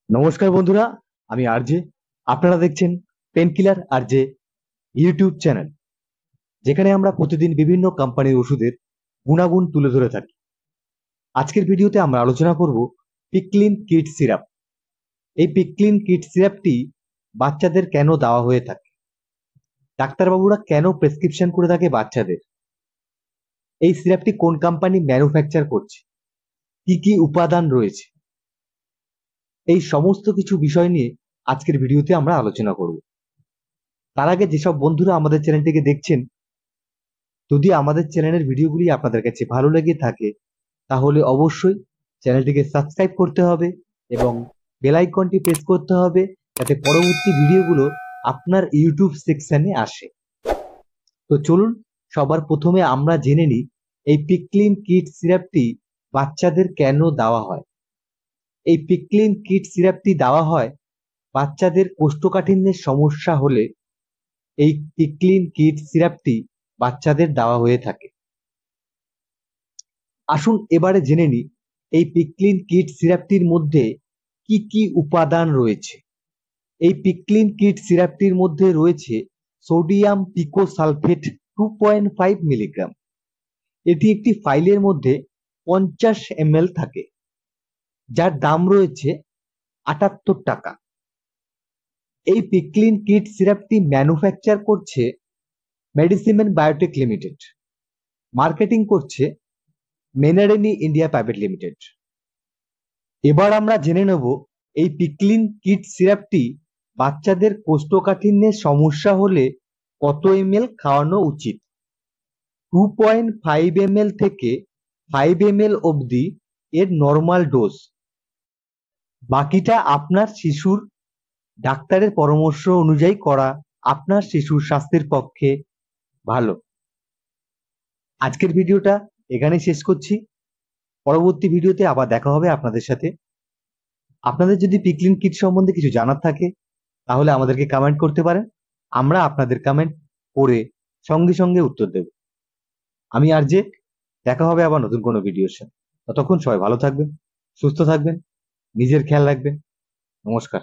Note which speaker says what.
Speaker 1: নমস্কার বন্ধুরা, আমি আরজে। আপনারা দেখছেন পেনকিলার আরজে ইউটিউব চ্যানেল, যেখানে আমরা প্রতিদিন বিভিন্ন কোম্পানির ওষুধের গুণাগুণ তুলে ধরে থাকি। আজকের ভিডিওতে আমরা আলোচনা করব পিকলিন কিড সিরাপ। এই পিকলিন কিড সিরাপটি বাচ্চাদের কেন দেওয়া হয়ে থাকে, ডাক্তারবাবুরা কেন প্রেসক্রিপশন করে থাকে বাচ্চাদের, এই সিরাপটি কোন কোম্পানি ম্যানুফ্যাকচার করছে, কি কি উপাদান রয়েছে, এই সমস্ত কিছু বিষয় নিয়ে আজকের ভিডিওতে আমরা আলোচনা করব। তার আগে যেসব বন্ধুরা আমাদের চ্যানেলটিকে দেখছেন, যদি আমাদের চ্যানেলের ভিডিওগুলি আপনাদের কাছে ভালো লেগে থাকে তাহলে অবশ্যই চ্যানেলটিকে সাবস্ক্রাইব করতে হবে এবং বেল আইকনটি প্রেস করতে হবে, যাতে পরবর্তী ভিডিওগুলো আপনার ইউটিউব সেকশনে আসে। তো চলুন সবার প্রথমে আমরা জেনে নিই এই পিকলিন কিড সিরাপটি বাচ্চাদের কেন দেওয়া হয়। এই পিকলিন কিড সিরাপটি দেওয়া হয় বাচ্চাদের কোষ্ঠকাঠিন্যের সমস্যা হলে এই পিকলিন কিড সিরাপটি বাচ্চাদের দেওয়া হয়ে থাকে। আসুন এবারে জেনে নিই এই পিকলিন কিড সিরাপটির মধ্যে কি কি উপাদান রয়েছে। এই পিকলিন কিড সিরাপটির মধ্যে রয়েছে সোডিয়াম পিকোসালফেট 2.5 মিলিগ্রাম। এটি একটি ফাইলের মধ্যে 50 ml থাকে, যার দাম রয়েছে 78 টাকা। এই পিকলিন কিড সিরাপটি ম্যানুফ্যাকচার করছে মেডিসিমেন বায়োটেক লিমিটেড, মার্কেটিং করছে মেনারেনি ইন্ডিয়া প্রাইভেট লিমিটেড। এবার আমরা জেনে নেব এই পিকলিন কিড সিরাপটি বাচ্চাদের কোষ্ঠকাঠিন্যের সমস্যা হলে কত খাওয়ানো উচিত। 2.5 ml থেকে 5 ml অবধি এর নর্মাল ডোজ। বাকিটা আপনার শিশুর ডাক্তারের পরামর্শ অনুযায়ী করা আপনার শিশুর স্বাস্থ্যের পক্ষে ভালো। আজকের ভিডিওটা এখানেই শেষ করছি। পরবর্তী ভিডিওতে আবার দেখা হবে আপনাদের সাথে। আপনাদের যদি পিকলিন কিট সম্বন্ধে কিছু জানার থাকে তাহলে আমাদেরকে কমেন্ট করতে পারেন, আমরা আপনাদের কমেন্ট পড়ে সঙ্গে সঙ্গে উত্তর দেব। আমি আরজে, দেখা হবে আবার নতুন কোনো ভিডিওর সাথে। ততক্ষণ সবাই ভালো থাকবেন, সুস্থ থাকবেন, নিজের খেয়াল রাখবেন। নমস্কার।